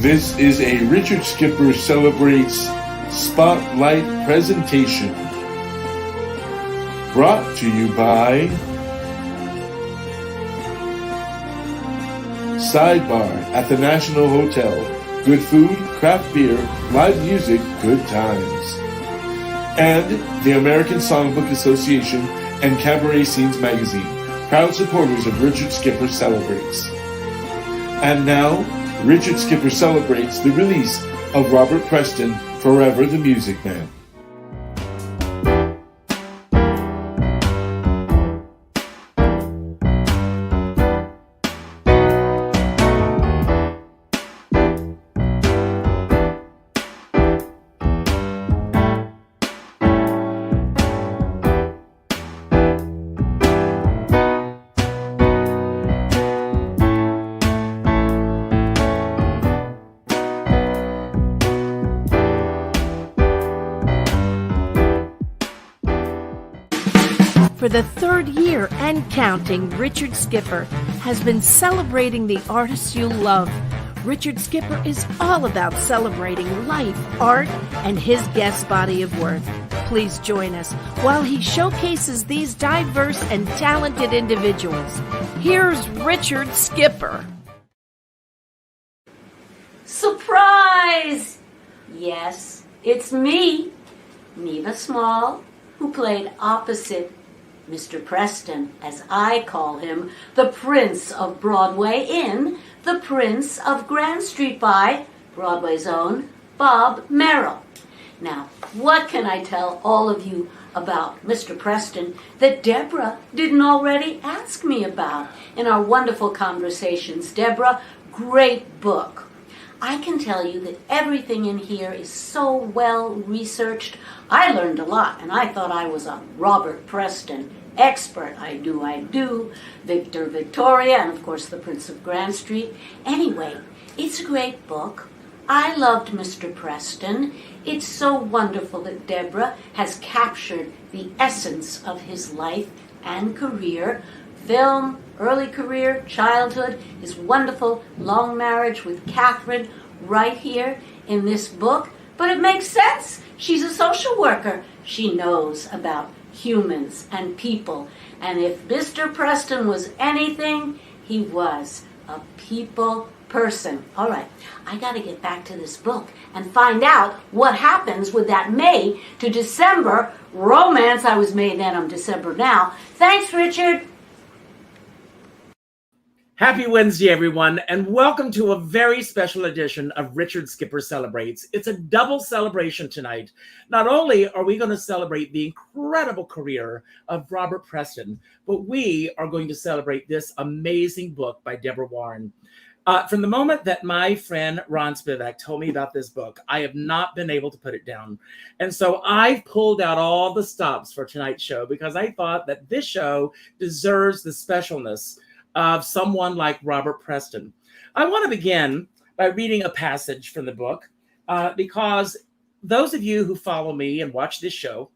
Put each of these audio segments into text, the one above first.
This is a Richard Skipper Celebrates Spotlight presentation. Brought to you by Sidebar at the National Hotel. Good food, craft beer, live music, good times. And the American Songbook Association and Cabaret Scenes Magazine, proud supporters of Richard Skipper Celebrates. And now, Richard Skipper celebrates the release of Robert Preston, Forever the Music Man. For the third year and counting, Richard Skipper has been celebrating the artists you love. Richard Skipper is all about celebrating life, art, and his guest body of work. Please join us while he showcases these diverse and talented individuals. Here's Richard Skipper. Surprise! Yes, it's me, Neva Small, who played opposite Mr. Preston, as I call him, the Prince of Broadway in The Prince of Grand Street by Broadway's own Bob Merrill. Now, what can I tell all of you about Mr. Preston that Deborah didn't already ask me about in our wonderful conversations? Deborah, great book. I can tell you that everything in here is so well researched. I learned a lot, and I thought I was a Robert Preston expert. I do. Victor, Victoria, and of course the Prince of Grand Street. Anyway, it's a great book. I loved Mr. Preston. It's so wonderful that Deborah has captured the essence of his life and career. Film, early career, childhood, his wonderful long marriage with Catherine right here in this book. But it makes sense. She's a social worker. She knows about humans and people. And if Mr. Preston was anything, he was a people person. All right, I got to get back to this book and find out what happens with that May to December romance. I was May then, I'm December now. Thanks, Richard. Happy Wednesday, everyone, and welcome to a very special edition of Richard Skipper Celebrates. It's a double celebration tonight. Not only are we going to celebrate the incredible career of Robert Preston, but we are going to celebrate this amazing book by Deborah Warren. From the moment that my friend Ron Spivak told me about this book, I have not been able to put it down. And so I've pulled out all the stops for tonight's show because I thought that this show deserves the specialness of someone like Robert Preston. I want to begin by reading a passage from the book because those of you who follow me and watch this show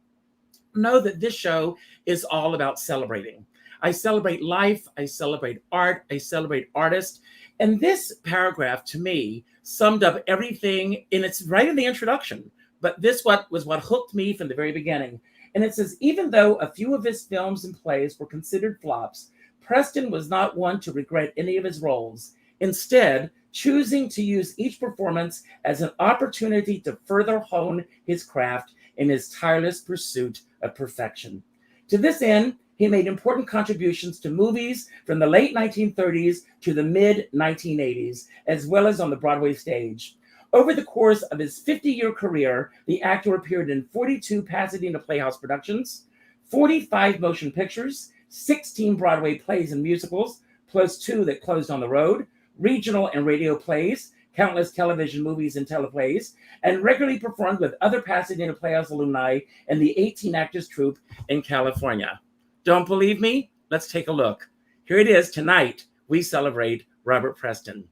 know that this show is all about celebrating. I celebrate life, I celebrate art, I celebrate artists. And this paragraph to me summed up everything, and it's right in the introduction, but this was what hooked me from the very beginning. And it says, even though a few of his films and plays were considered flops, Preston was not one to regret any of his roles, instead choosing to use each performance as an opportunity to further hone his craft in his tireless pursuit of perfection. To this end, he made important contributions to movies from the late 1930s to the mid-1980s, as well as on the Broadway stage. Over the course of his 50-year career, the actor appeared in 42 Pasadena Playhouse productions, 45 motion pictures, 16 Broadway plays and musicals, plus 2 that closed on the road, regional and radio plays, countless television movies and teleplays, and regularly performed with other Pasadena Playhouse alumni in the 18 Actors Troupe in California. Don't believe me? Let's take a look. Here it is. Tonight, we celebrate Robert Preston.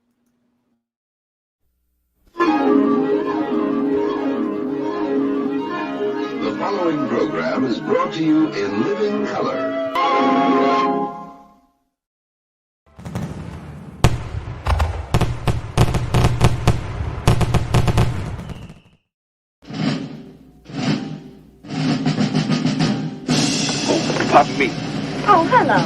The following program is brought to you in living color. Hello.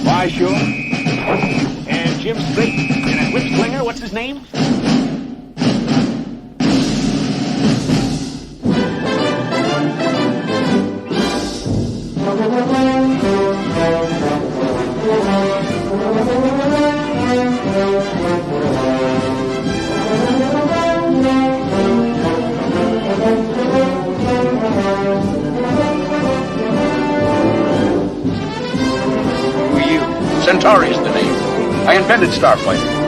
Why, sure. And Jim Strick and that whip slinger, what's his name? Centauri's the name. I invented Starfighter.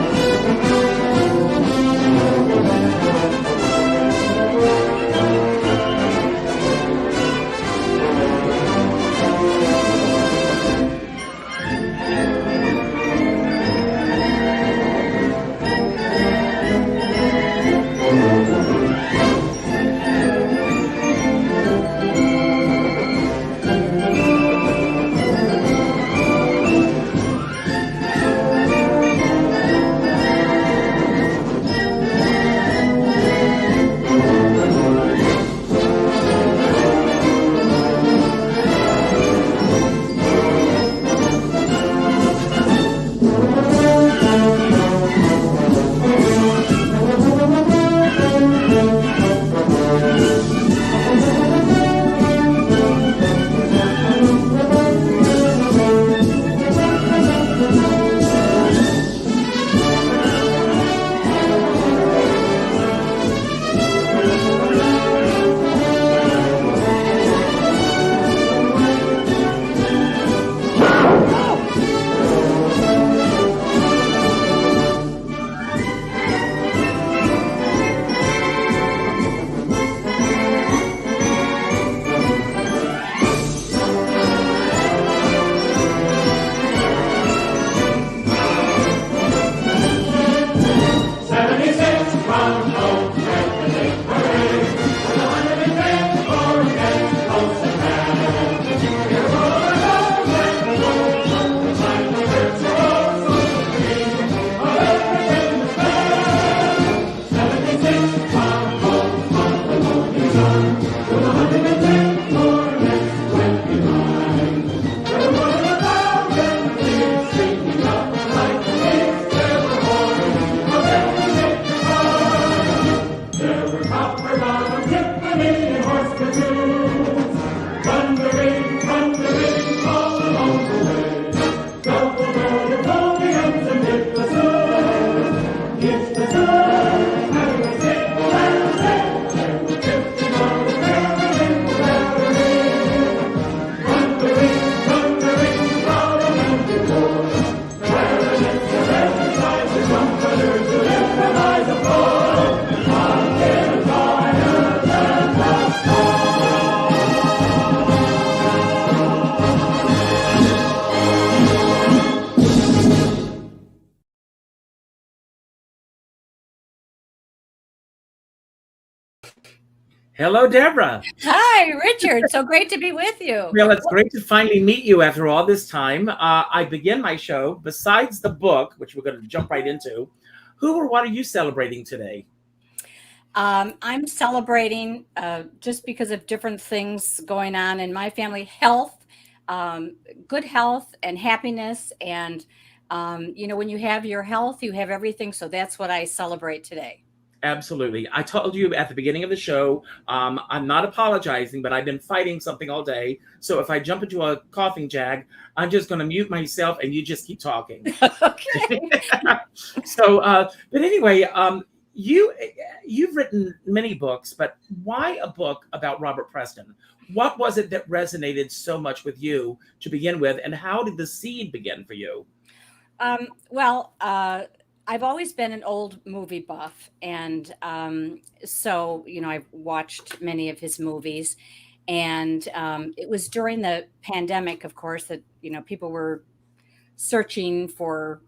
Hello, Deborah. Hi, Richard. So great to be with you. Well, it's great to finally meet you after all this time. I begin my show, besides the book, which we're going to jump right into, who or what are you celebrating today? I'm celebrating just because of different things going on in my family, health, good health and happiness. And, when you have your health, you have everything. So that's what I celebrate today. Absolutely. I told you at the beginning of the show, I'm not apologizing, but I've been fighting something all day. So if I jump into a coughing jag, I'm just going to mute myself and you just keep talking. Okay. So, but anyway, you've written many books, but why a book about Robert Preston? What was it that resonated so much with you to begin with, and how did the seed begin for you? I've always been an old movie buff. And so, I've watched many of his movies. And it was during the pandemic, of course, that, people were searching for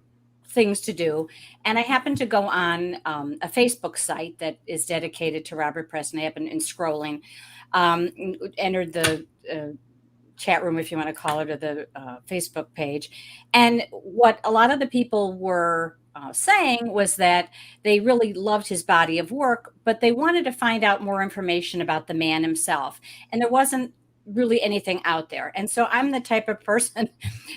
things to do. And I happened to go on a Facebook site that is dedicated to Robert Preston. I happened in scrolling, entered the chat room, if you want to call it, or the Facebook page. And what a lot of the people were saying was that they really loved his body of work, but they wanted to find out more information about the man himself. And there wasn't really anything out there. And so I'm the type of person,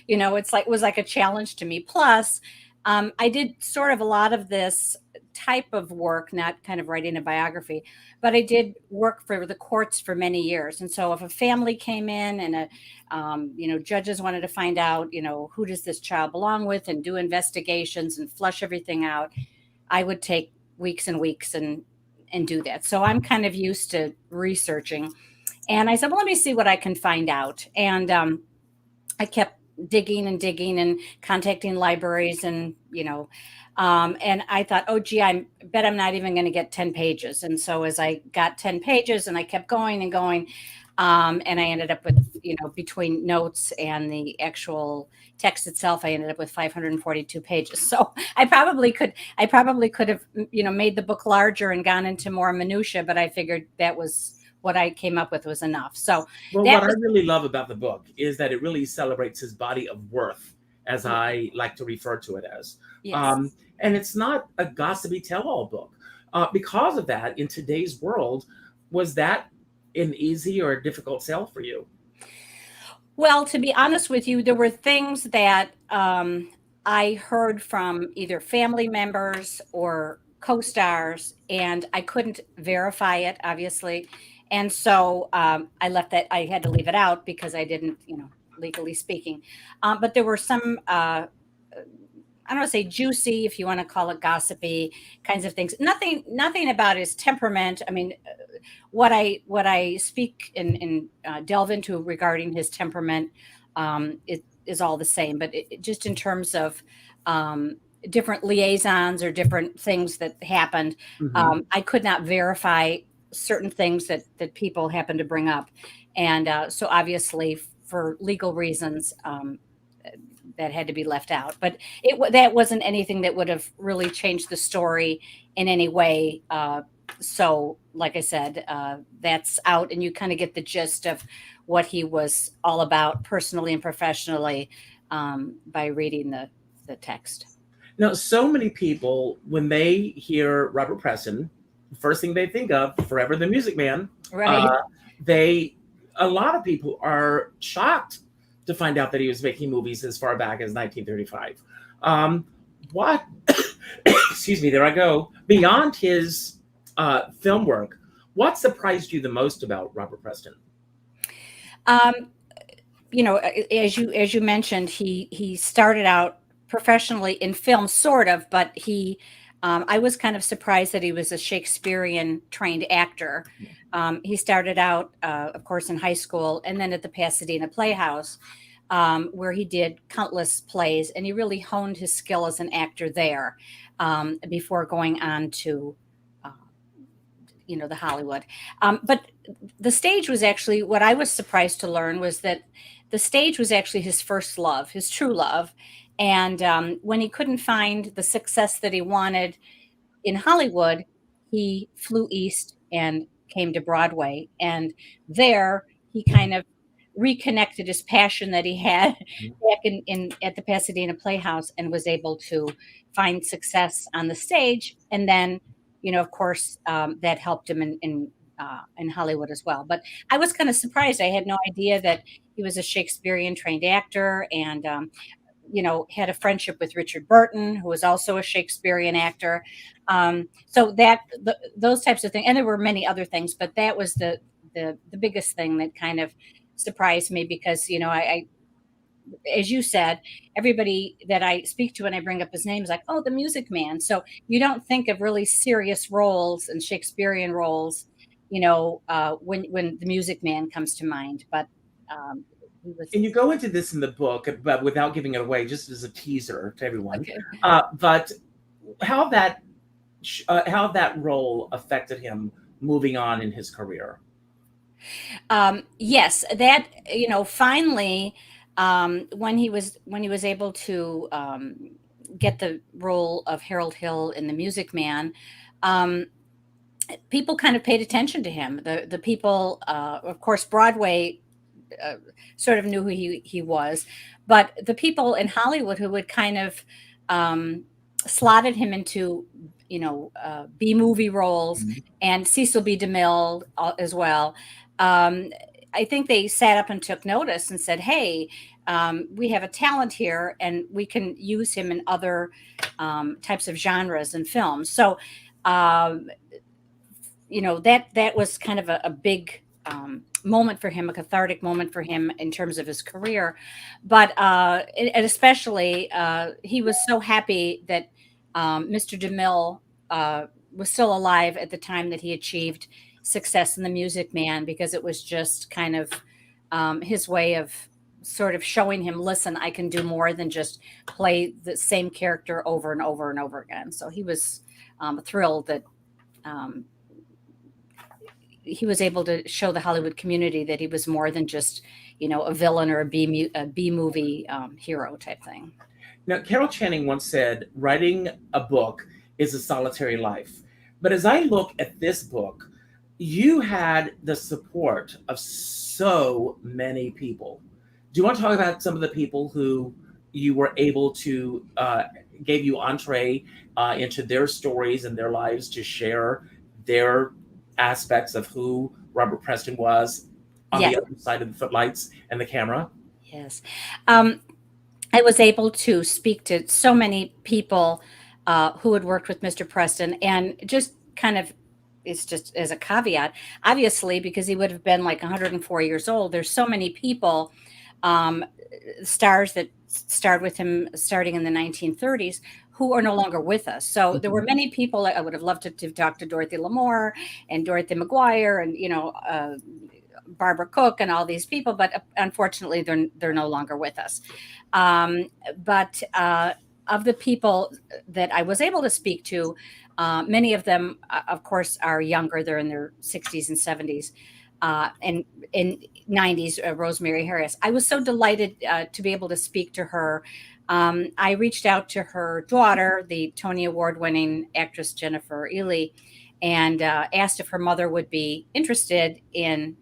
it was like a challenge to me. Plus, I did sort of a lot of this type of work, not kind of writing a biography, but I did work for the courts for many years. And so if a family came in and, judges wanted to find out, who does this child belong with, and do investigations and flush everything out, I would take weeks and weeks and do that. So I'm kind of used to researching. And I said, well, let me see what I can find out. And I kept digging and contacting libraries and I thought, oh, gee, I bet I'm not even going to get 10 pages. And so as I got 10 pages and I kept going and going, and I ended up with, between notes and the actual text itself, I ended up with 542 pages. So I probably could have, made the book larger and gone into more minutia, but I figured that was what I came up with was enough. So what I really love about the book is that it really celebrates his body of worth, as I like to refer to it as. Yes. And it's not a gossipy tell-all book. Because of that, in today's world, was that an easy or a difficult sell for you? Well, to be honest with you, there were things that I heard from either family members or co-stars, and I couldn't verify it, obviously. And so I had to leave it out because I didn't, legally speaking. But there were some, I don't want to say juicy, if you want to call it gossipy kinds of things. Nothing about his temperament. I mean, what I speak and delve into regarding his temperament, it is all the same. But just in terms of different liaisons or different things that happened, I could not verify certain things that people happen to bring up. And so obviously for legal reasons, that had to be left out. But that wasn't anything that would have really changed the story in any way. So like I said, that's out, and you kind of get the gist of what he was all about personally and professionally by reading the text. Now, so many people, when they hear Robert Preston, the first thing they think of, Forever the Music Man. Right. A lot of people are shocked to find out that he was making movies as far back as 1935. What, excuse me, there I go. Beyond his film work, what surprised you the most about Robert Preston? As you mentioned, he started out professionally in film, sort of, but I was kind of surprised that he was a Shakespearean trained actor. He started out, of course, in high school and then at the Pasadena Playhouse, where he did countless plays, and he really honed his skill as an actor there before going on to, the Hollywood. But the stage was actually, what I was surprised to learn was that the stage was actually his first love, his true love. And when he couldn't find the success that he wanted in Hollywood, he flew east and came to Broadway. And there he kind of reconnected his passion that he had back at the Pasadena Playhouse, and was able to find success on the stage. And then, of course, that helped him in Hollywood as well. But I was kind of surprised. I had no idea that he was a Shakespearean trained actor, and had a friendship with Richard Burton, who was also a Shakespearean actor. So those types of things, and there were many other things, but that was the biggest thing that kind of surprised me, because I, as you said, everybody that I speak to and I bring up his name is like, oh, the Music Man. So you don't think of really serious roles and Shakespearean roles, when the Music Man comes to mind, but. And you go into this in the book, but without giving it away, just as a teaser to everyone. Okay. But how that role affected him moving on in his career. Yes, that finally, when he was able to get the role of Harold Hill in The Music Man, people kind of paid attention to him. The people, of course, Broadway sort of knew who he was, but the people in Hollywood who would kind of slotted him into, B movie roles, and Cecil B. DeMille as well. I think they sat up and took notice and said, "Hey, we have a talent here, and we can use him in other types of genres and films." So, that was kind of a big moment for him, a cathartic moment for him in terms of his career. But and especially, he was so happy that Mr. DeMille was still alive at the time that he achieved success in The Music Man, because it was just kind of his way of sort of showing him, listen, I can do more than just play the same character over and over and over again. So he was thrilled that he was able to show the Hollywood community that he was more than just, a villain or a B movie hero type thing. Now, Carol Channing once said, writing a book is a solitary life. But as I look at this book, you had the support of so many people. Do you want to talk about some of the people who you were able to gave you entree into their stories and their lives to share their aspects of who Robert Preston was on the other side of the footlights and the camera? Yes. I was able to speak to so many people who had worked with Mr. Preston, and just kind of, it's just as a caveat, obviously, because he would have been like 104 years old. There's so many people, stars that starred with him starting in the 1930s, who are no longer with us. So there were many people. I would have loved to talk to Dorothy Lamour and Dorothy McGuire and, Barbara Cook and all these people, but unfortunately they're no longer with us. But of the people that I was able to speak to, many of them, of course, are younger. They're in their 60s and 70s. And in 90s, Rosemary Harris. I was so delighted to be able to speak to her. I reached out to her daughter, the Tony Award-winning actress Jennifer Ely, and asked if her mother would be interested in,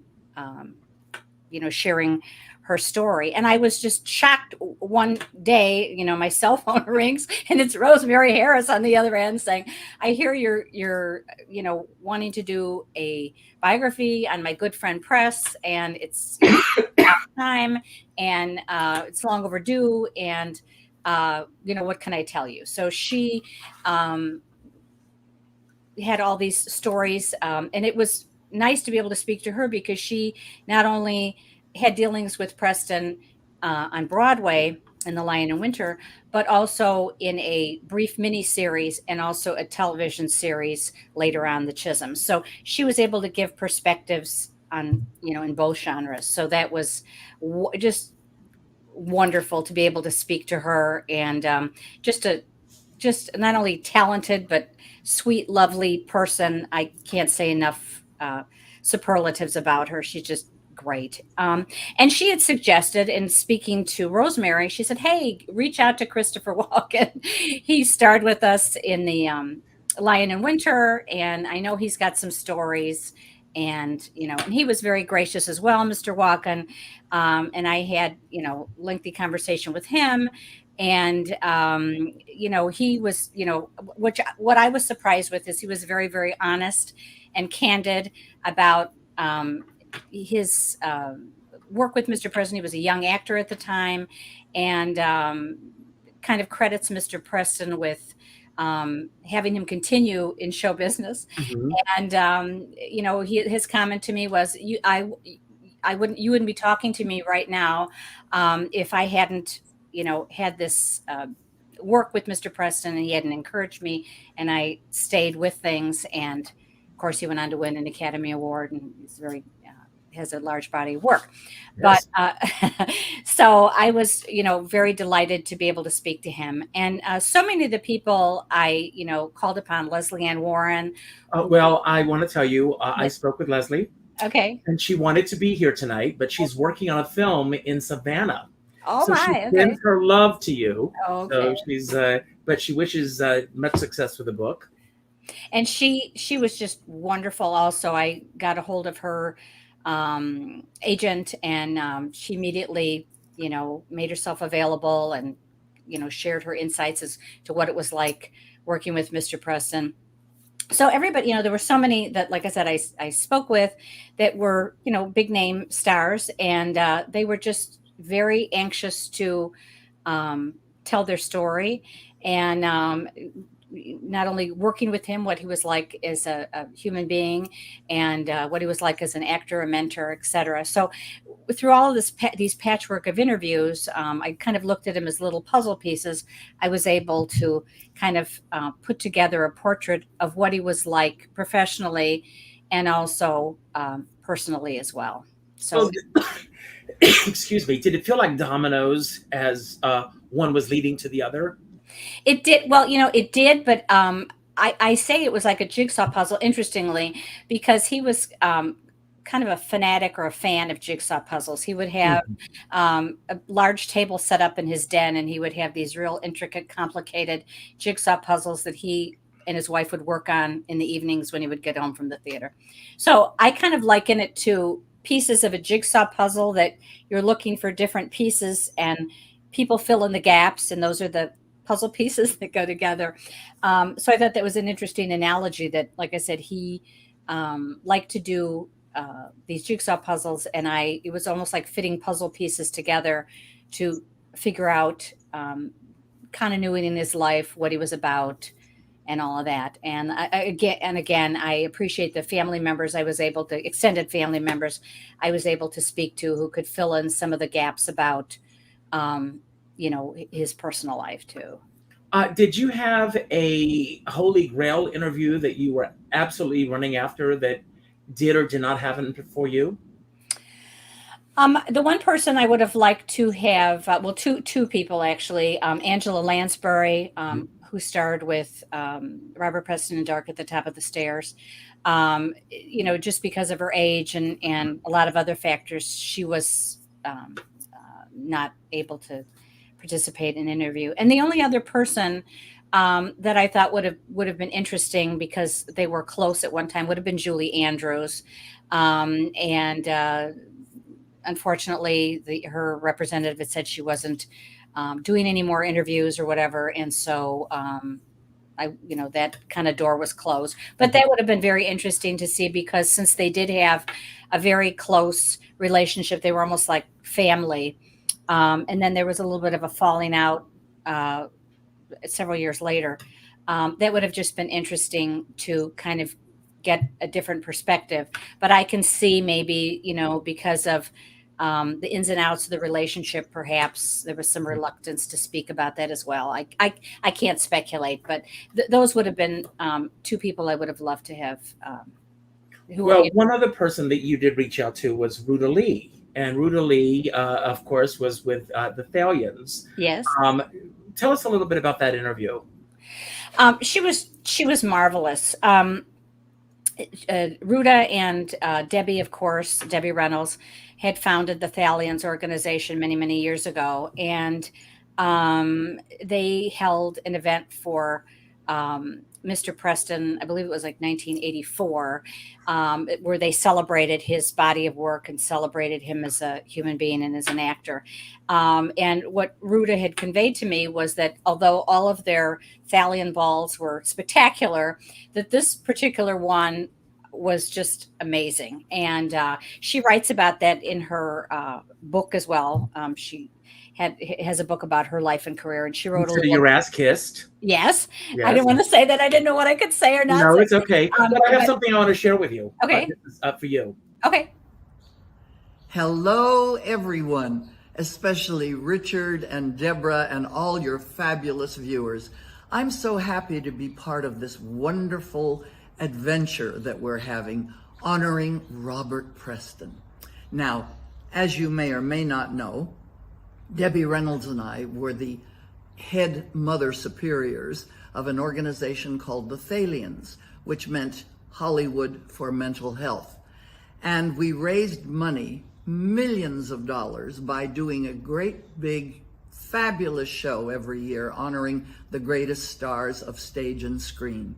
sharing her story. And I was just shocked one day, my cell phone rings and it's Rosemary Harris on the other end saying, I hear you're wanting to do a biography on my good friend Press, and it's time, and it's long overdue. And, what can I tell you? So she had all these stories, and it was nice to be able to speak to her, because she not only had dealings with Preston on Broadway in The Lion in Winter, but also in a brief mini series and also a television series later on, The Chisholms. So she was able to give perspectives on, in both genres. So that was just wonderful to be able to speak to her, and just not only talented, but sweet, lovely person. I can't say enough superlatives about her. She's just great. And she had suggested, in speaking to Rosemary, she said, hey, reach out to Christopher Walken. He starred with us in the Lion in Winter, and I know he's got some stories. And, and he was very gracious as well, Mr. Walken. And I had, lengthy conversation with him. And, he was, what I was surprised with is he was very, very honest and candid about his work with Mr. Preston. He was a young actor at the time, and kind of credits Mr. Preston with having him continue in show business. Mm-hmm. And, his comment to me was, you wouldn't be talking to me right now if I hadn't, had this work with Mr. Preston, and he hadn't encouraged me, and I stayed with things. And of course, he went on to win an Academy Award, and he's has a large body of work. Yes. But so I was, very delighted to be able to speak to him. And so many of the people I, called upon, Leslie Ann Warren. Well, I want to tell you, I spoke with Leslie. Okay. And she wanted to be here tonight, but she's working on a film in Savannah. Oh, so my. She sends her love to you. Okay. So she's, but she wishes much success with the book. And she was just wonderful. Also, I got a hold of her agent, and she immediately, made herself available and, shared her insights as to what it was like working with Mr. Preston. So everybody, there were so many that, like I said, I spoke with that were, big name stars, and they were just very anxious to tell their story, and not only working with him, what he was like as a human being, and what he was like as an actor, a mentor, etc. So through all of these patchwork of interviews, I kind of looked at him as little puzzle pieces. I was able to kind of put together a portrait of what he was like professionally and also personally as well. So, excuse me, did it feel like dominoes as one was leading to the other? It did. Well, it did, but I say it was like a jigsaw puzzle, interestingly, because he was kind of a fanatic or a fan of jigsaw puzzles. He would have a large table set up in his den, and he would have these real intricate, complicated jigsaw puzzles that he and his wife would work on in the evenings when he would get home from the theater. So I kind of liken it to pieces of a jigsaw puzzle that you're looking for different pieces, and people fill in the gaps, and those are the puzzle pieces that go together. So I thought that was an interesting analogy that, like I said, he liked to do these jigsaw puzzles, and it was almost like fitting puzzle pieces together to figure out continuity in his life, what he was about, and all of that. And again, I appreciate the family members extended family members I was able to speak to, who could fill in some of the gaps about his personal life too. Did you have a holy grail interview that you were absolutely running after that did or did not happen for you? The one person I would have liked to have, two people actually, Angela Lansbury, who starred with Robert Preston in Dark at the Top of the Stairs. Just because of her age and a lot of other factors, she was not able to participate in an interview. And the only other person that I thought would have been interesting, because they were close at one time, would have been Julie Andrews. Unfortunately, her representative had said she wasn't doing any more interviews or whatever. And so that kind of door was closed. But that would have been very interesting to see, because since they did have a very close relationship, they were almost like family. And then there was a little bit of a falling out several years later. That would have just been interesting to kind of get a different perspective. But I can see maybe, because of the ins and outs of the relationship, perhaps there was some reluctance to speak about that as well. I can't speculate, but those would have been two people I would have loved to have. One other person that you did reach out to was Ruta Lee. And Ruta Lee, of course, was with the Thalians. Yes. Tell us a little bit about that interview. She was marvelous. Ruta and Debbie, of course, Debbie Reynolds, had founded the Thalians organization many, many years ago. And they held an event for Mr. Preston, I believe it was like 1984, where they celebrated his body of work and celebrated him as a human being and as an actor. And what Ruta had conveyed to me was that although all of their Thalian balls were spectacular, that this particular one was just amazing. And she writes about that in her book as well. She has a book about her life and career, and she wrote Your Ass Kissed. Yes. I didn't want to say that. I didn't know what I could say or not. No, it's okay. But I have something I want to share with you. Okay. This is up for you. Okay. Hello, everyone, especially Richard and Deborah and all your fabulous viewers. I'm so happy to be part of this wonderful adventure that we're having, honoring Robert Preston. Now, as you may or may not know, Debbie Reynolds and I were the head mother superiors of an organization called the Thalians, which meant Hollywood for Mental Health. And we raised money, millions of dollars, by doing a great big fabulous show every year honoring the greatest stars of stage and screen.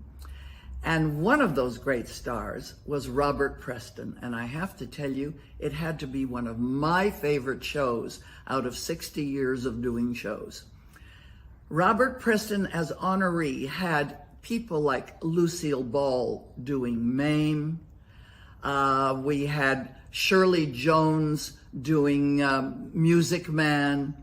And one of those great stars was Robert Preston. And I have to tell you, it had to be one of my favorite shows out of 60 years of doing shows. Robert Preston as honoree had people like Lucille Ball doing Mame. We had Shirley Jones doing Music Man.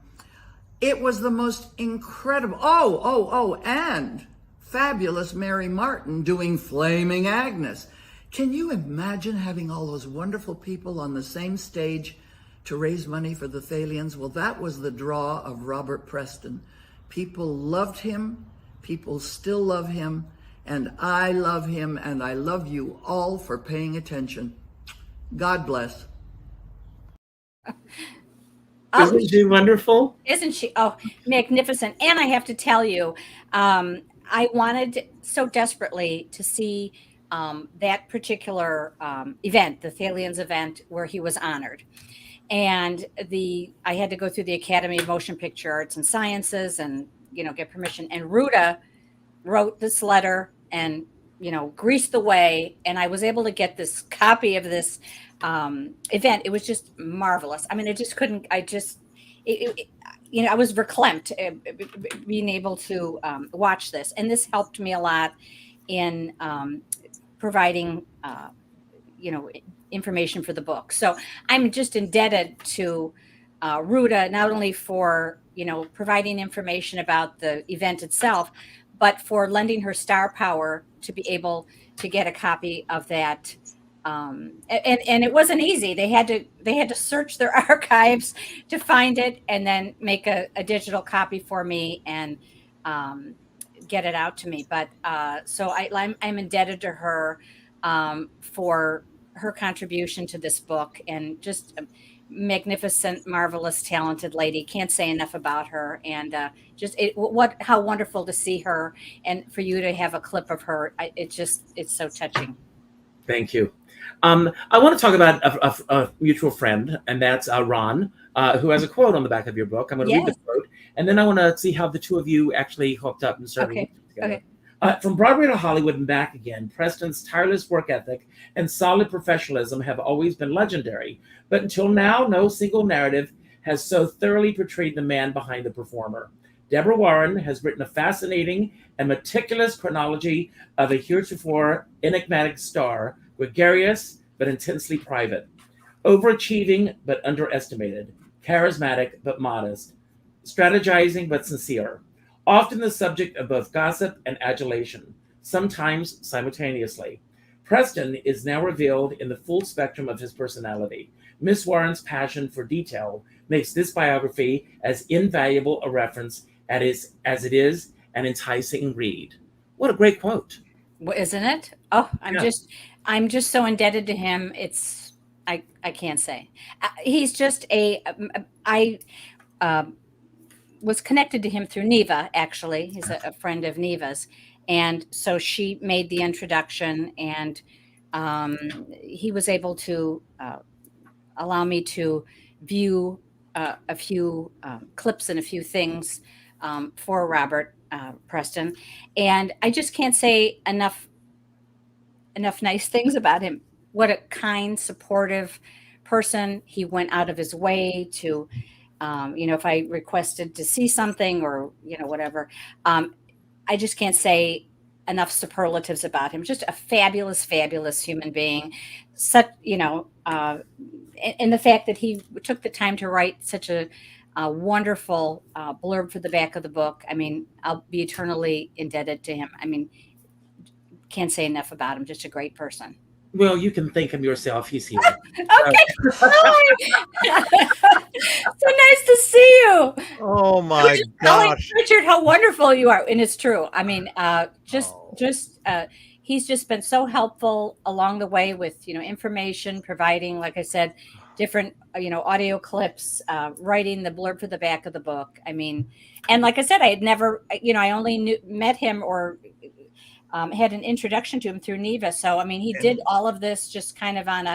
It was the most incredible, and fabulous Mary Martin doing Flaming Agnes. Can you imagine having all those wonderful people on the same stage to raise money for the Thalians? Well, that was the draw of Robert Preston. People loved him, people still love him, and I love him, and I love you all for paying attention. God bless. Isn't she wonderful? Isn't she? Oh, magnificent. And I have to tell you, I wanted so desperately to see that particular event, the Thalians event, where he was honored. And I had to go through the Academy of Motion Picture Arts and Sciences and, get permission. And Ruta wrote this letter and, greased the way. And I was able to get this copy of this event. It was just marvelous. I mean, I just couldn't, I was verklempt being able to watch this. And this helped me a lot in providing, information for the book. So I'm just indebted to Ruta, not only for, providing information about the event itself, but for lending her star power to be able to get a copy of that. And it wasn't easy. They had to search their archives to find it and then make a digital copy for me and get it out to me. But so I'm indebted to her for her contribution to this book, and just a magnificent, marvelous, talented lady. Can't say enough about her. And how wonderful to see her, and for you to have a clip of her. It's so touching. Thank you. I want to talk about a mutual friend, and that's Ron, who has a quote on the back of your book. I'm going to read the quote, and then I want to see how the two of you actually hooked up and started working together. Okay. From Broadway to Hollywood and back again, Preston's tireless work ethic and solid professionalism have always been legendary. But until now, no single narrative has so thoroughly portrayed the man behind the performer. Deborah Warren has written a fascinating and meticulous chronology of a heretofore enigmatic star, gregarious but intensely private, overachieving but underestimated, charismatic but modest, strategizing but sincere, often the subject of both gossip and adulation, sometimes simultaneously. Preston is now revealed in the full spectrum of his personality. Miss Warren's passion for detail makes this biography as invaluable a reference as it is an enticing read. What a great quote. Well, isn't it? Oh, I'm just so indebted to him. I can't say. He's just I was connected to him through Neva, actually. He's a friend of Neva's. And so she made the introduction, and he was able to allow me to view a few clips and a few things for Robert Preston. And I just can't say enough nice things about him. What a kind, supportive person. He went out of his way to, if I requested to see something or, whatever, I just can't say enough superlatives about him. Just a fabulous, fabulous human being. Such, and the fact that he took the time to write such a wonderful blurb for the back of the book. I mean, I'll be eternally indebted to him. I mean, can't say enough about him. Just a great person. Well, you can thank him yourself. He's here. Okay. So nice to see you. Oh my gosh, Richard, how wonderful you are. And it's true. I mean, he's just been so helpful along the way with, information, providing, like I said, different, audio clips, writing the blurb for the back of the book. I mean, and like I said, I had never, I only met him or had an introduction to him through Neva. So, I mean, he did all of this just kind of on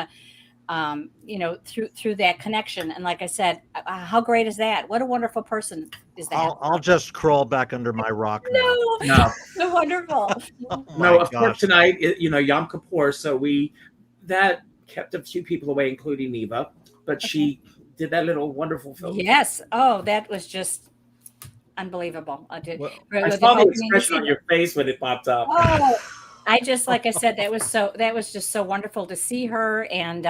through that connection. And like I said, how great is that? What a wonderful person is that? I'll just crawl back under my rock now. No. So wonderful. Oh No, my of course gosh. tonight, Yom Kippur, so that kept a few people away, including Neva, but she did that little wonderful film. Yes. Oh, that was just unbelievable. I did. Well, I saw the expression on your face when it popped up. Oh, like I said, that was just so wonderful to see her. And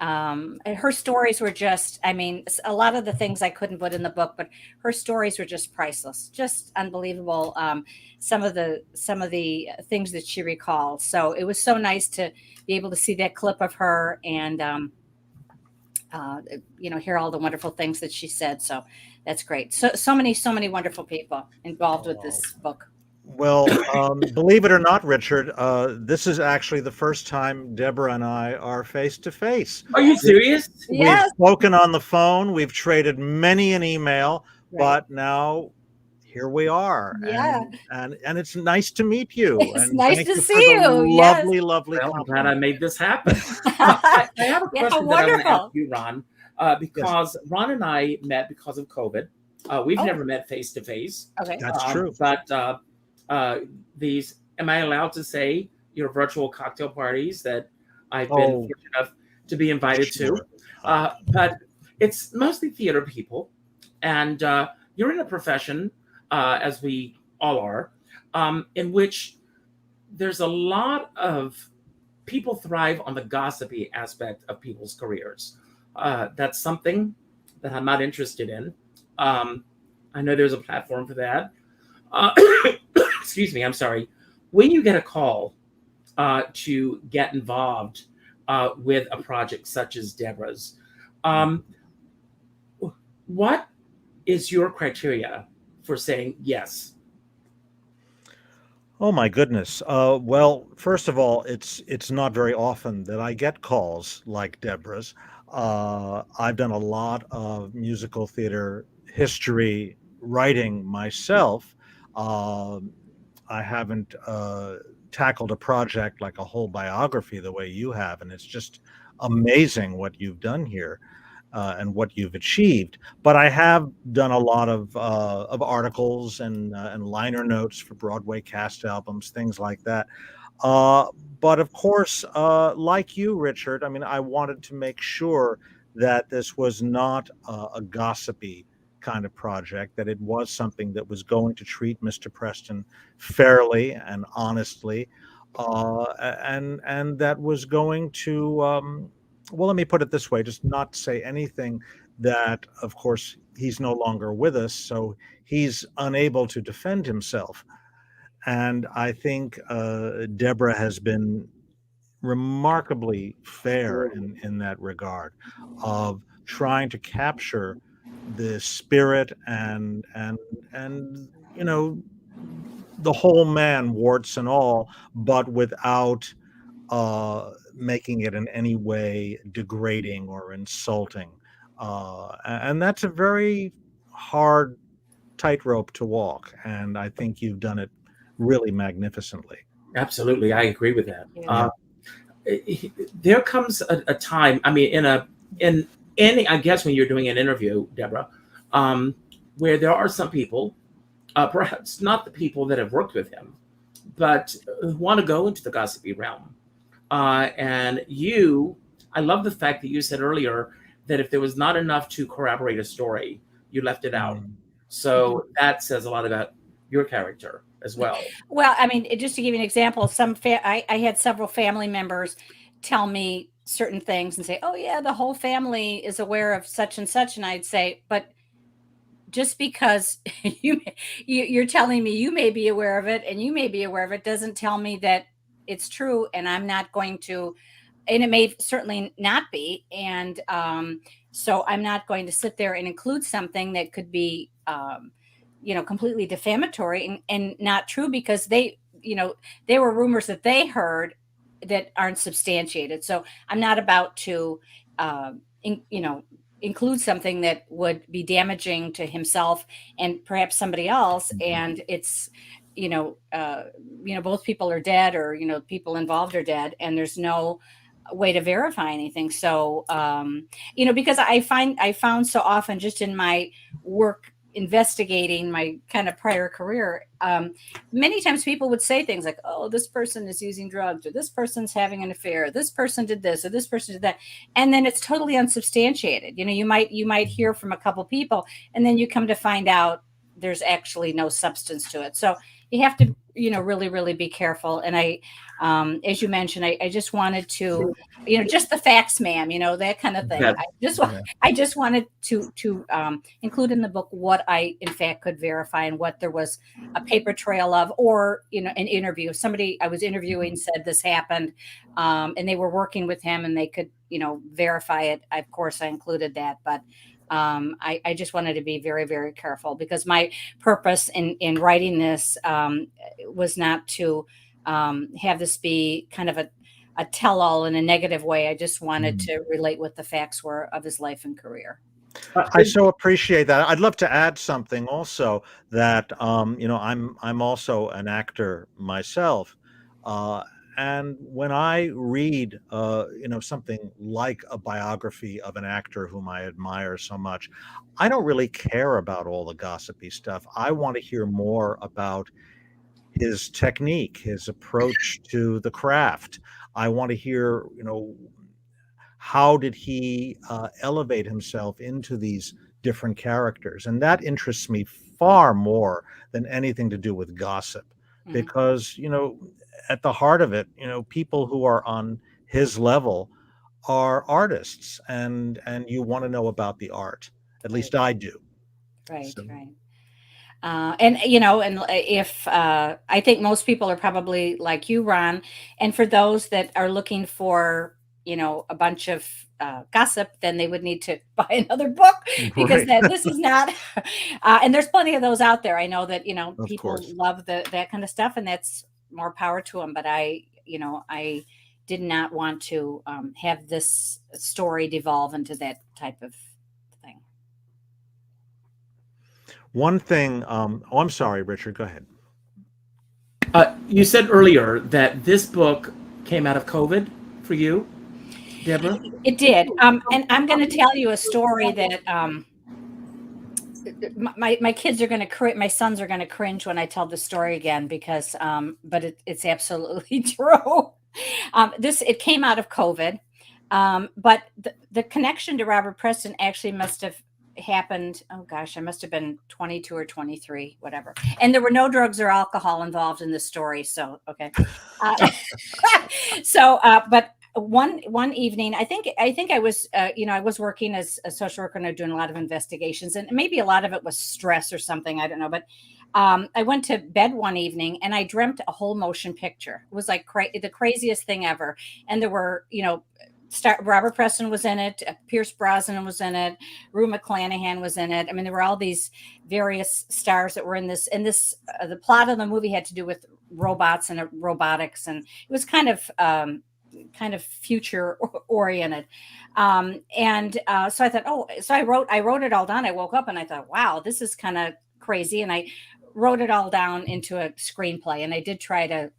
her stories were just, I mean, a lot of the things I couldn't put in the book, but her stories were just priceless, just unbelievable. Some of the things that she recalls. So it was so nice to be able to see that clip of her and, hear all the wonderful things that she said. So that's great. So many wonderful people involved with this book. Well, believe it or not, Richard, this is actually the first time Deborah and I are face to face. Are you serious? Yes. We've spoken on the phone. We've traded many an email, Right. but now here we are. Yeah. And it's nice to meet you. It's and nice thank to for see the you. Yes. Lovely Well, I'm glad compliment. I made this happen. I have a question that I want to wonderful. ask you, Ron, because Ron and I met because of COVID. We've never met face to face. Okay. That's true. But am I allowed to say your virtual cocktail parties that I've been fortunate enough to be invited to? But it's mostly theater people, and you're in a profession, as we all are, in which there's a lot of people thrive on the gossipy aspect of people's careers. That's something that I'm not interested in. I know there's a platform for that. Excuse me, I'm sorry. When you get a call to get involved with a project such as Deborah's, what is your criteria for saying yes? Oh my goodness. Well, first of all, it's not very often that I get calls like Deborah's. I've done a lot of musical theater history writing myself. I haven't tackled a project like a whole biography the way you have, and it's just amazing what you've done here and what you've achieved. But I have done a lot of articles and liner notes for Broadway cast albums, things like that. But of course, like you, Richard, I mean, I wanted to make sure that this was not a gossipy kind of project, that it was something that was going to treat Mr. Preston fairly and honestly, and that was going to, well, let me put it this way, just not say anything that, of course, he's no longer with us, so he's unable to defend himself. And I think Deborah has been remarkably fair in that regard of trying to capture the spirit and the whole man, warts and all, but without making it in any way degrading or insulting. And that's a very hard tightrope to walk, and I think you've done it really magnificently. Absolutely, I agree with that. Yeah. There comes a time, I mean, in any, I guess when you're doing an interview, Deborah, where there are some people, perhaps not the people that have worked with him, but want to go into the gossipy realm. And I love the fact that you said earlier that if there was not enough to corroborate a story, you left it out. So that says a lot about your character as well. Well, I mean, just to give you an example, I had several family members tell me certain things and say, "Oh yeah, the whole family is aware of such and such," and I'd say, "But just because you're telling me you may be aware of it and you may be aware of it doesn't tell me that it's true, and I'm not going to, and it may certainly not be, and so I'm not going to sit there and include something that could be completely defamatory and not true, because they were rumors that they heard that aren't substantiated. So I'm not about to include something that would be damaging to himself and perhaps somebody else, and it's both people are dead, or people involved are dead, and there's no way to verify anything. So, because I found so often just in my work investigating my kind of prior career, many times people would say things like, oh, this person is using drugs, or this person's having an affair, this person did this, or this person did that. And then it's totally unsubstantiated. You might hear from a couple people, and then you come to find out there's actually no substance to it. So you have to, really, really be careful. And I, as you mentioned, I just wanted to, just the facts, ma'am, that kind of thing. Yeah. I just wanted to include in the book what I, in fact, could verify and what there was a paper trail of, or, an interview. Somebody I was interviewing said this happened, and they were working with him and they could, verify it. Of course, I included that, but I just wanted to be very, very careful, because my purpose in writing this was not to have this be kind of a tell-all in a negative way. I just wanted to relate what the facts were of his life and career. I so appreciate that. I'd love to add something also, that I'm also an actor myself, and when I read something like a biography of an actor whom I admire so much, I don't really care about all the gossipy stuff. I want to hear more about his technique, his approach to the craft. I want to hear, how did he elevate himself into these different characters? And that interests me far more than anything to do with gossip, because, at the heart of it, people who are on his level are artists, and you want to know about the art. At least I do. Right, So- right. And if I think most people are probably like you, Ron, and for those that are looking for, a bunch of gossip, then they would need to buy another book, because Right. this is not, and there's plenty of those out there. I know that, Of people course. love that kind of stuff, and that's more power to them. But I did not want to have this story devolve into that type of thing. One thing, I'm sorry, Richard, go ahead. You said earlier that this book came out of COVID for you, Deborah? It did. And I'm going to tell you a story that my kids are going to my sons are going to cringe when I tell the story again, because but it's absolutely true. It came out of COVID, but the connection to Robert Preston actually must have happened. Oh gosh, I must have been 22 or 23, whatever. And there were no drugs or alcohol involved in this story. So okay. But one evening, I think I was, I was working as a social worker and doing a lot of investigations, and maybe a lot of it was stress or something. I don't know. But I went to bed one evening and I dreamt a whole motion picture. It was like the craziest thing ever. And there were, Robert Preston was in it, Pierce Brosnan was in it, Rue McClanahan was in it. I mean, there were all these various stars that were in this. And the plot of the movie had to do with robots and robotics, and it was kind of future oriented. So I thought, so I wrote it all down. I woke up and I thought, wow, this is kind of crazy. And I wrote it all down into a screenplay, and I did try to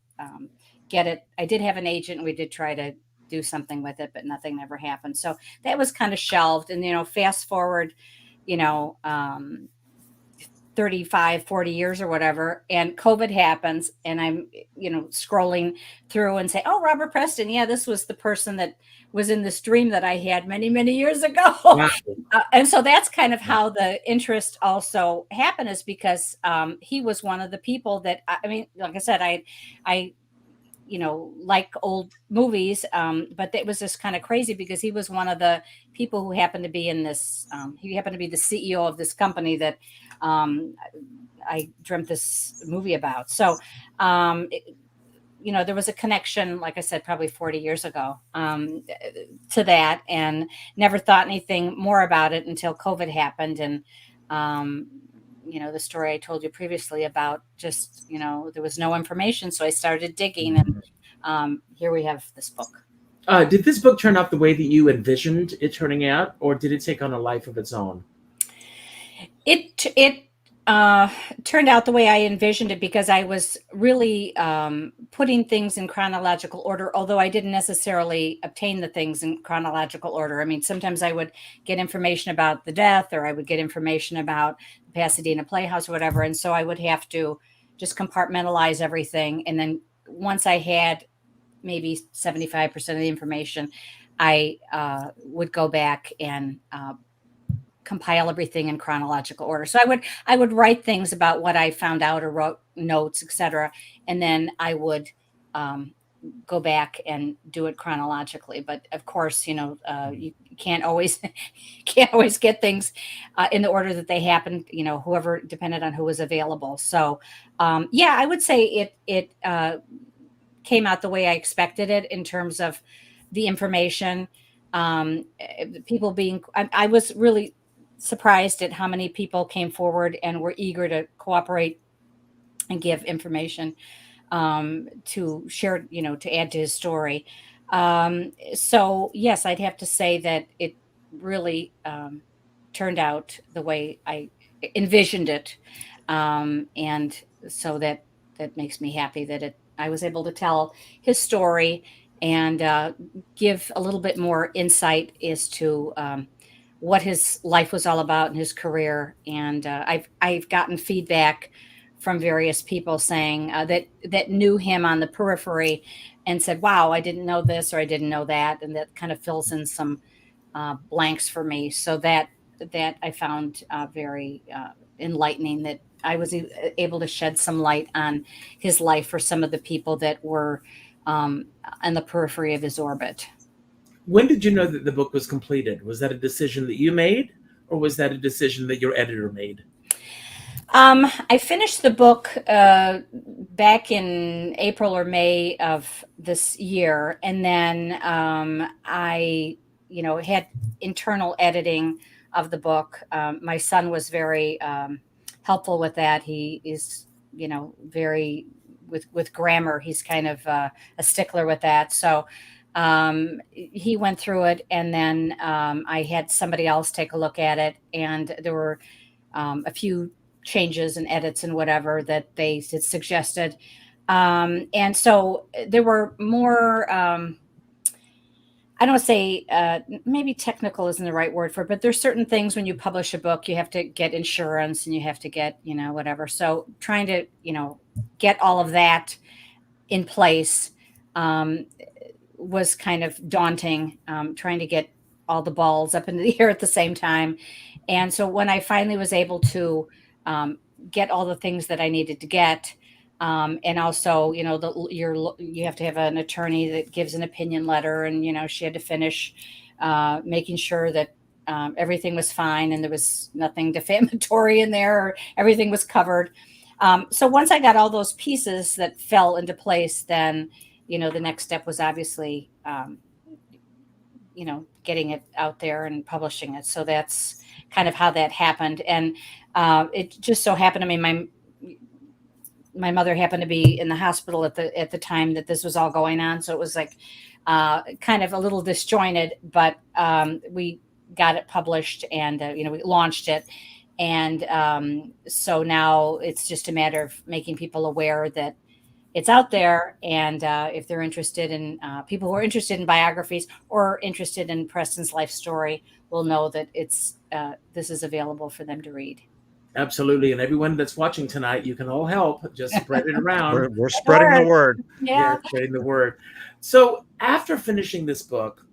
get it. I did have an agent, and we did try to do something with it, but nothing ever happened. So that was kind of shelved. And, fast forward, 35, 40 years or whatever, and COVID happens, and I'm, scrolling through and say, oh, Robert Preston. Yeah, this was the person that was in this dream that I had many, many years ago. Wow. And so that's kind of how the interest also happened, is because he was one of the people that, like I said, I like old movies, but it was just kind of crazy because he was one of the people who happened to be in this. He happened to be the CEO of this company that I dreamt this movie about. So, there was a connection, like I said, probably 40 years ago to that, and never thought anything more about it until COVID happened. And, the story I told you previously about just, there was no information. So I started digging, and here we have this book. Did this book turn out the way that you envisioned it turning out, or did it take on a life of its own? It turned out the way I envisioned it, because I was really putting things in chronological order, although I didn't necessarily obtain the things in chronological order. I mean, sometimes I would get information about the death, or I would get information about the Pasadena Playhouse or whatever. And so I would have to just compartmentalize everything. And then once I had maybe 75% of the information, I would go back and compile everything in chronological order. So I would write things about what I found out, or wrote notes, etc., and then I would go back and do it chronologically. But of course, you can't always get things in the order that they happened. Whoever, depended on who was available. So yeah, I would say it came out the way I expected it in terms of the information. People being, I was really surprised at how many people came forward and were eager to cooperate and give information to share, to add to his story. So yes, I'd have to say that it really turned out the way I envisioned it. And so that makes me happy that I was able to tell his story and give a little bit more insight as to what his life was all about and his career. And I've gotten feedback from various people saying that knew him on the periphery and said, "Wow, I didn't know this, or I didn't know that," and that kind of fills in some blanks for me. So that I found very enlightening, that I was able to shed some light on his life for some of the people that were on the periphery of his orbit. When did you know that the book was completed? Was that a decision that you made, or was that a decision that your editor made? I finished the book back in April or May of this year, and then I, had internal editing of the book. My son was very helpful with that. He is, very with grammar. He's kind of a stickler with that. So he went through it, and then I had somebody else take a look at it, and there were a few changes and edits and whatever that they had suggested. And so there were more, I don't want to say maybe technical isn't the right word for it, but there's certain things when you publish a book, you have to get insurance and you have to get, whatever. So trying to, get all of that in place was kind of daunting, trying to get all the balls up into the air at the same time. And so when I finally was able to get all the things that I needed to get, and also, you have to have an attorney that gives an opinion letter, and she had to finish making sure that everything was fine and there was nothing defamatory in there, or everything was covered. So once I got all those pieces that fell into place, then the next step was obviously getting it out there and publishing it. So that's kind of how that happened. And it just so happened, I mean, my mother happened to be in the hospital at the time that this was all going on. So it was like kind of a little disjointed, but we got it published, and we launched it. And so now it's just a matter of making people aware that it's out there. And if they're interested in people who are interested in biographies or interested in Preston's life story, will know that this is available for them to read. Absolutely. And everyone that's watching tonight, you can all help. Just spread it around. We're spreading the word. Yeah. Spreading the word. So after finishing this book,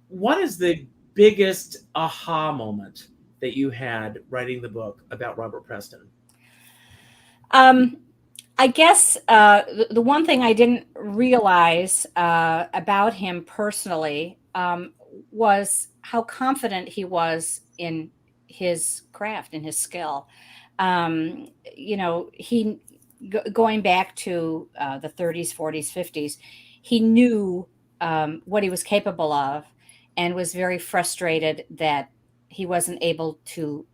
what is the biggest aha moment that you had writing the book about Robert Preston? I guess the one thing I didn't realize about him personally was how confident he was in his craft and his skill. He going back to the 30s, 40s, 50s, he knew what he was capable of, and was very frustrated that he wasn't able to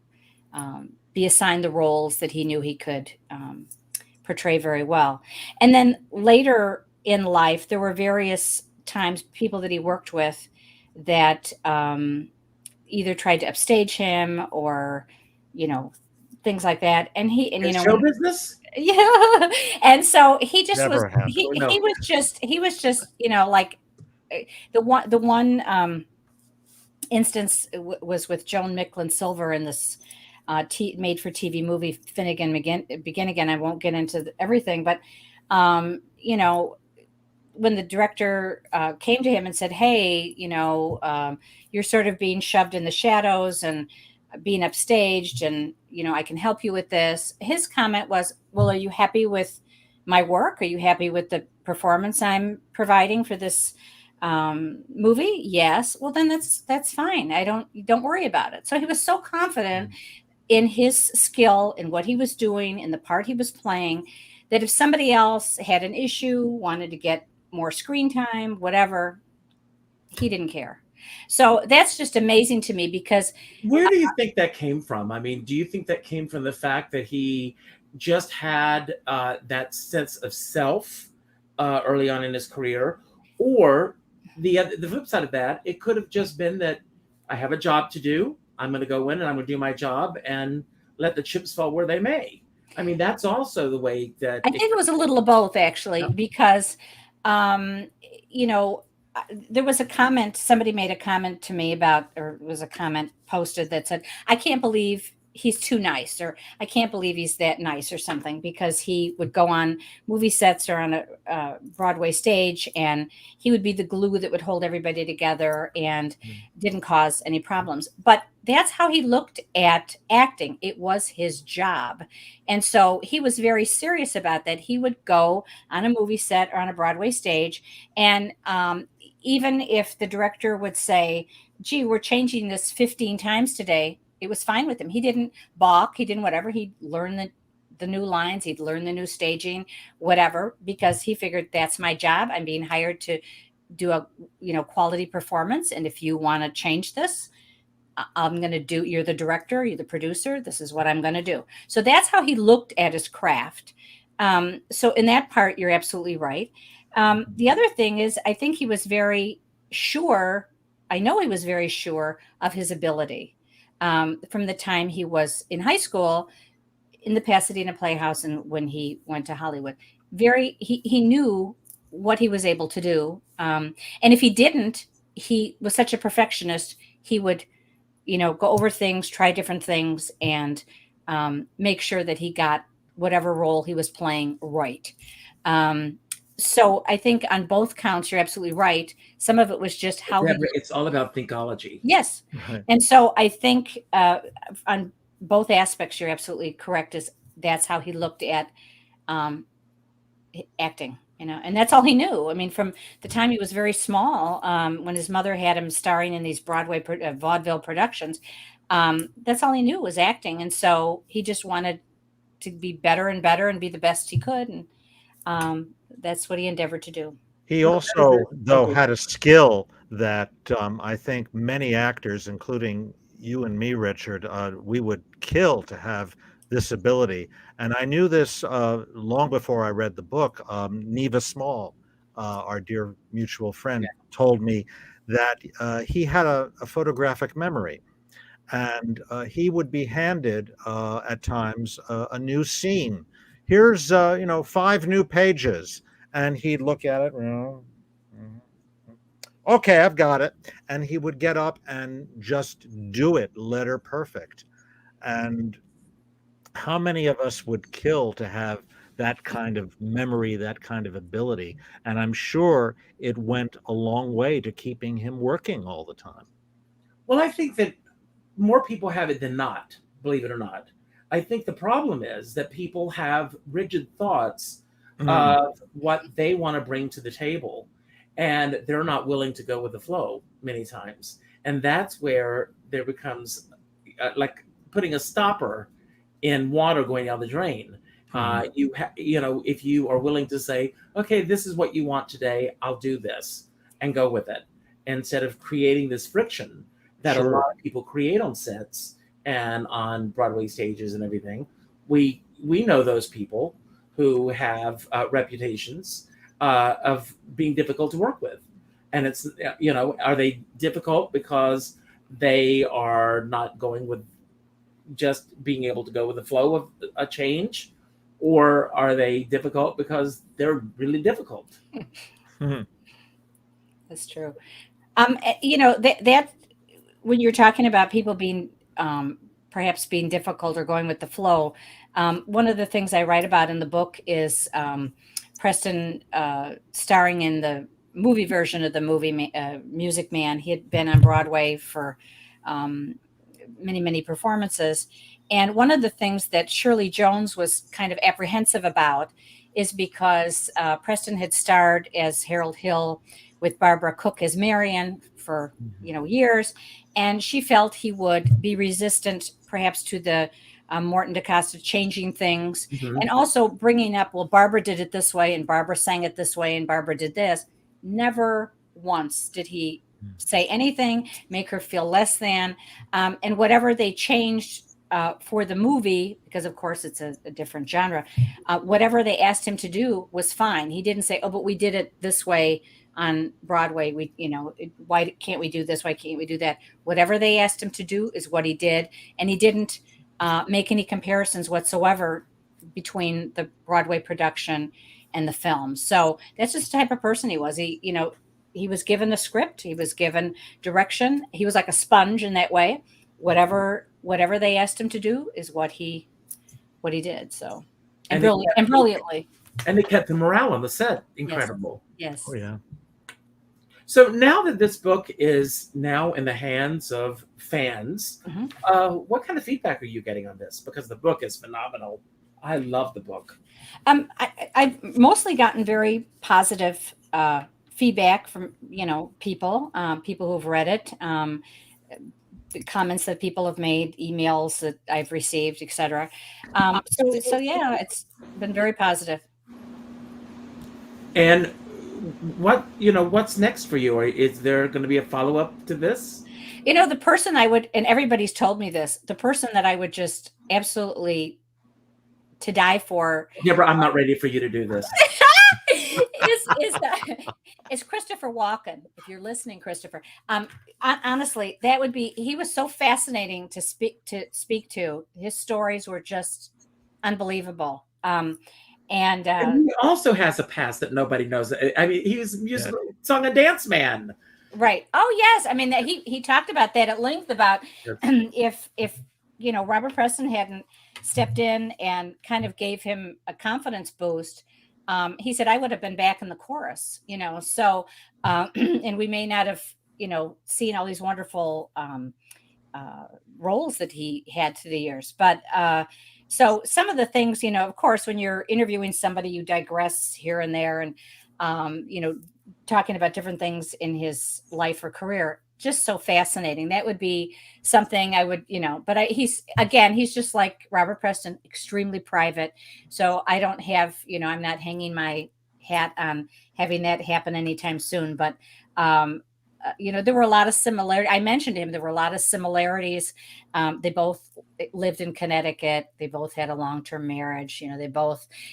be assigned the roles that he knew he could portray very well. And then later in life, there were various times, people that he worked with that either tried to upstage him or, things like that. And Show business? yeah. And so he just Never happened. he was just, like the one instance was with Joan Micklin Silver in this made for TV movie Finnegan Begin Again. I won't get into everything, but when the director came to him and said, "Hey, you're sort of being shoved in the shadows and being upstaged, and I can help you with this." His comment was, "Well, are you happy with my work? Are you happy with the performance I'm providing for this movie?" "Yes." "Well, then that's fine. Don't worry about it." So he was so confident in his skill, in what he was doing, in the part he was playing, that if somebody else had an issue, wanted to get more screen time, whatever, he didn't care. So that's just amazing to me, because where do you think that came from? I mean, do you think that came from the fact that he just had that sense of self early on in his career, or the flip side of that, it could have just been that I have a job to do. I'm going to go in and I'm going to do my job and let the chips fall where they may. I mean, that's also the way that I think it was a little of both, actually, because there was a comment, somebody made a comment to me about, or it was a comment posted that said, "I can't believe he's too nice," or "I can't believe he's that nice," or something, because he would go on movie sets or on a Broadway stage, and he would be the glue that would hold everybody together and didn't cause any problems. But that's how he looked at acting. It was his job. And so he was very serious about that. He would go on a movie set or on a Broadway stage, and even if the director would say, "Gee, we're changing this 15 times today," it was fine with him. He didn't balk. He didn't whatever. He'd learn the new lines. He'd learn the new staging, whatever, because he figured, that's my job. I'm being hired to do a quality performance. And if you want to change this, I'm going to do, you're the director, you're the producer, this is what I'm going to do. So that's how he looked at his craft. So in that part, you're absolutely right. The other thing is, I think he was very sure, I know he was very sure of his ability. From the time he was in high school, in the Pasadena Playhouse, and when he went to Hollywood, he knew what he was able to do. And if he didn't, he was such a perfectionist, he would, go over things, try different things, and make sure that he got whatever role he was playing right. So I think on both counts, you're absolutely right. Some of it was just how it's all about thinkology. Yes. Right. And so I think on both aspects, you're absolutely correct. That's how he looked at acting, and that's all he knew. I mean, from the time he was very small, when his mother had him starring in these Broadway vaudeville productions, that's all he knew was acting. And so he just wanted to be better and better and be the best he could. And that's what he endeavored to do. He also, though, had a skill that I think many actors, including you and me, Richard, we would kill to have this ability. And I knew this long before I read the book. Neva Small, our dear mutual friend, told me that he had a photographic memory. And he would be handed at times a new scene. Here's 5 new pages, and he'd look at it. Okay, I've got it, and he would get up and just do it letter perfect. And how many of us would kill to have that kind of memory, that kind of ability? And I'm sure it went a long way to keeping him working all the time. Well, I think that more people have it than not, believe it or not. I think the problem is that people have rigid thoughts of what they want to bring to the table, and they're not willing to go with the flow many times. And that's where there becomes like putting a stopper in water going down the drain. If you are willing to say, okay, this is what you want today, I'll do this, and go with it, instead of creating this friction that a lot of people create on sets and on Broadway stages and everything. We know those people who have reputations of being difficult to work with. And it's, are they difficult because they are not going with just being able to go with the flow of a change, or are they difficult because they're really difficult? That's true. That when you're talking about people being perhaps being difficult or going with the flow, one of the things I write about in the book is Preston starring in the movie version of the movie Music Man. He had been on Broadway for many, many performances. And one of the things that Shirley Jones was kind of apprehensive about is because Preston had starred as Harold Hill with Barbara Cook as Marion for years, and she felt he would be resistant perhaps to the Morton DaCosta changing things, and also bringing up, well, Barbara did it this way and Barbara sang it this way and Barbara did this. Never once did he say anything, make her feel less than, and whatever they changed for the movie, because of course it's a different genre, whatever they asked him to do was fine. He didn't say, oh, but we did it this way on Broadway. Why can't we do this? Why can't we do that? Whatever they asked him to do is what he did. And he didn't make any comparisons whatsoever between the Broadway production and the film. So that's just the type of person he was. He was given the script, he was given direction. He was like a sponge in that way. Whatever they asked him to do is what he did. So, and brilliantly. And they kept the morale on the set incredible. Yes. Oh yeah. So now that this book is now in the hands of fans, what kind of feedback are you getting on this? Because the book is phenomenal. I love the book. I've mostly gotten very positive feedback from people who've read it, the comments that people have made, emails that I've received, etc. So yeah, it's been very positive. And what's next for you? Or is there going to be a follow-up to this? The person I would, and everybody's told me this, the person that I would just absolutely to die for. Deborah, I'm not ready for you to do this. is Christopher Walken. If you're listening, Christopher, honestly, that would be. He was so fascinating to speak to. His stories were just unbelievable. And he also has a past that nobody knows. I mean, he was a musical song and dance man. Right. Oh yes. I mean, he talked about that at length about if Robert Preston hadn't stepped in and kind of gave him a confidence boost. He said, I would have been back in the chorus, so, and we may not have, seen all these wonderful roles that he had through the years. But so some of the things, of course, when you're interviewing somebody, you digress here and there and, talking about different things in his life or career. Just so fascinating. That would be something I would, but he's just like Robert Preston, extremely private. So I don't have, I'm not hanging my hat on having that happen anytime soon. But, there were a lot of similarities. I mentioned him. There were a lot of similarities. They both lived in Connecticut. They both had a long-term marriage.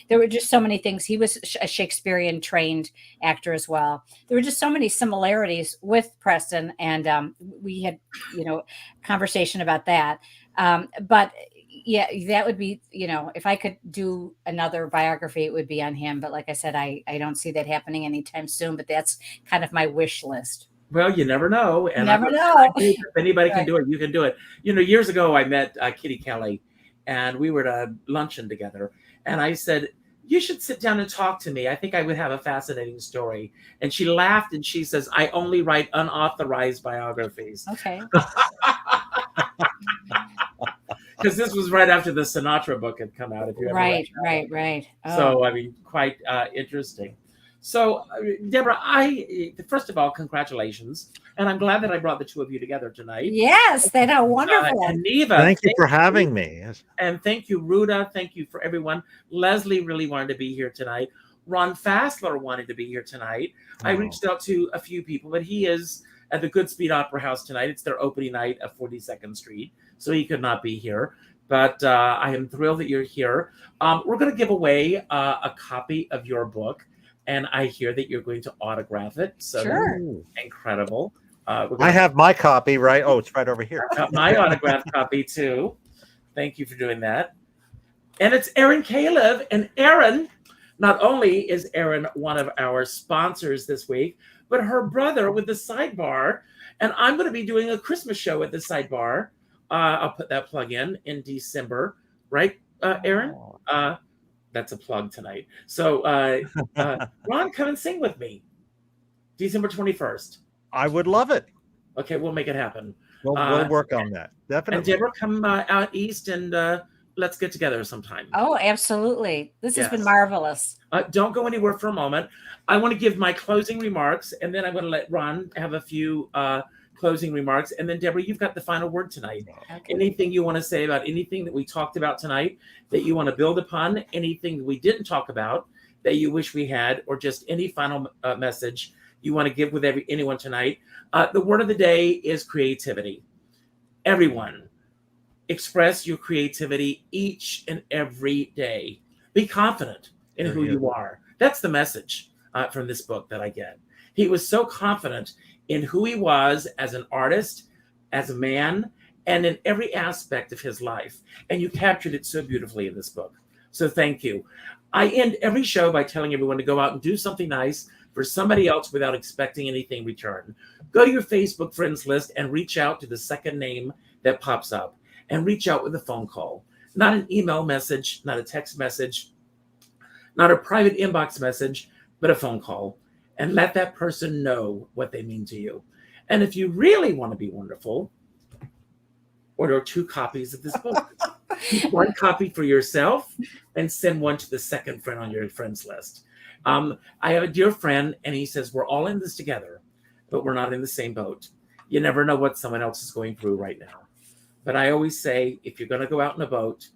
There were just so many things. He was a Shakespearean trained actor as well. There were just so many similarities with Preston. And we had, conversation about that. But yeah, that would be, if I could do another biography, it would be on him. But like I said, I don't see that happening anytime soon, but that's kind of my wish list. Well, you never know. And never know. If anybody can do it, you can do it. Years ago, I met Kitty Kelly, and we were at a luncheon together. And I said, you should sit down and talk to me. I think I would have a fascinating story. And she laughed, and she says, I only write unauthorized biographies. Okay. Because this was right after the Sinatra book had come out. If you ever read that. Right. Oh. So, I mean, quite interesting. So, Deborah, first of all, congratulations. And I'm glad that I brought the two of you together tonight. Yes, they are wonderful. And Neva, thank you for having me. Yes. And thank you, Ruda. Thank you for everyone. Leslie really wanted to be here tonight. Ron Fassler wanted to be here tonight. Oh. I reached out to a few people, but he is at the Goodspeed Opera House tonight. It's their opening night of 42nd Street, so he could not be here. But I am thrilled that you're here. We're going to give away a copy of your book. And I hear that you're going to autograph it. So sure. Incredible. I have my copy, right? Oh, it's right over here. I've got my autographed copy, too. Thank you for doing that. And it's Aaron Caleb. And Aaron, not only is Aaron one of our sponsors this week, but her brother with the Sidebar. And I'm going to be doing a Christmas show at the Sidebar. I'll put that plug in December, right, Aaron? That's a plug tonight. So, Ron, come and sing with me. December 21st. I would love it. Okay, we'll make it happen. We'll work on that. Definitely. And Deborah, come out east and let's get together sometime. Oh, absolutely. This has been Yes. marvelous. Don't go anywhere for a moment. I want to give my closing remarks, and then I'm going to let Ron have a few closing remarks. And then, Deborah, you've got the final word tonight. Okay. Anything you want to say about anything that we talked about tonight that you want to build upon, anything that we didn't talk about that you wish we had, or just any final message you want to give with anyone tonight. The word of the day is creativity. Everyone, express your creativity each and every day. Be confident in who you are. That's the message from this book that I get. He was so confident in who he was as an artist, as a man, and in every aspect of his life. And you captured it so beautifully in this book. So thank you. I end every show by telling everyone to go out and do something nice for somebody else without expecting anything in return. Go to your Facebook friends list and reach out to the second name that pops up, and reach out with a phone call, not an email message, not a text message, not a private inbox message, but a phone call, and let that person know what they mean to you. And if you really want to be wonderful, order 2 copies of this book. Keep 1 copy for yourself and send 1 to the second friend on your friends list. I have a dear friend, and he says, we're all in this together, but we're not in the same boat. You never know what someone else is going through right now. But I always say, if you're going to go out in a boat,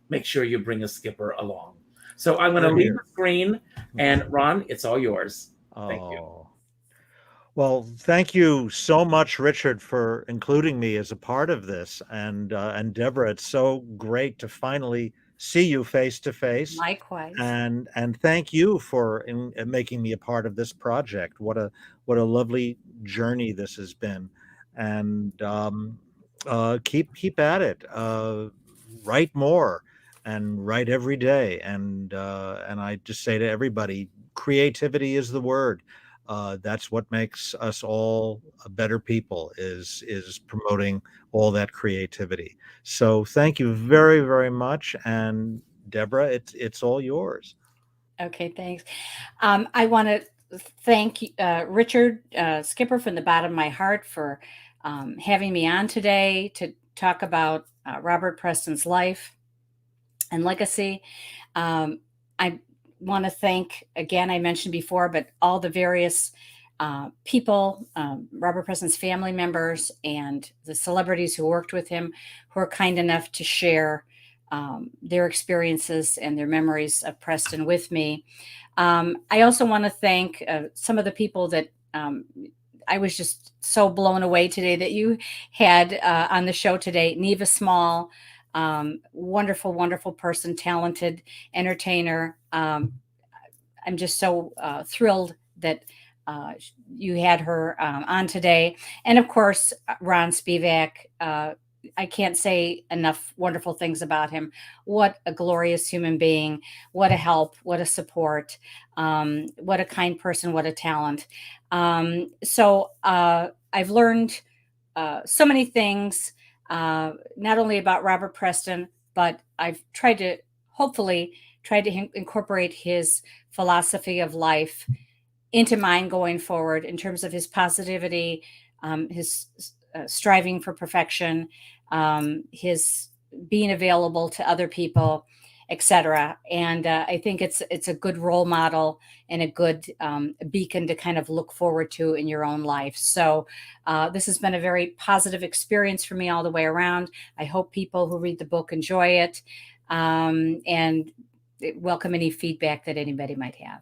make sure you bring a skipper along. So I'm going to leave the screen, and Ron, it's all yours. Thank you. Well, thank you so much, Richard, for including me as a part of this. And Deborah, it's so great to finally see you face to face. Likewise. And thank you for making me a part of this project. What a lovely journey this has been. And keep at it. Write more and write every day. And I just say to everybody, creativity is the word. That's what makes us all better people, is promoting all that creativity. So thank you very, very much. And Deborah, it's all yours. Okay, thanks. I want to thank Richard Skipper from the bottom of my heart for having me on today to talk about Robert Preston's life and legacy. I want to thank, again, I mentioned before, but all the various people, Robert Preston's family members and the celebrities who worked with him, who are kind enough to share their experiences and their memories of Preston with me. I also want to thank some of the people that I was just so blown away today that you had on the show today. Neva Small, wonderful, wonderful person, talented entertainer. I'm just so thrilled that you had her on today. And of course, Ron Spivak. I can't say enough wonderful things about him. What a glorious human being. What a help. What a support. What a kind person. What a talent. So I've learned so many things, not only about Robert Preston, but I've tried to incorporate his philosophy of life into mine going forward in terms of his positivity, his striving for perfection, his being available to other people, etc. And I think it's a good role model and a good beacon to kind of look forward to in your own life. So this has been a very positive experience for me all the way around. I hope people who read the book enjoy it, and welcome any feedback that anybody might have.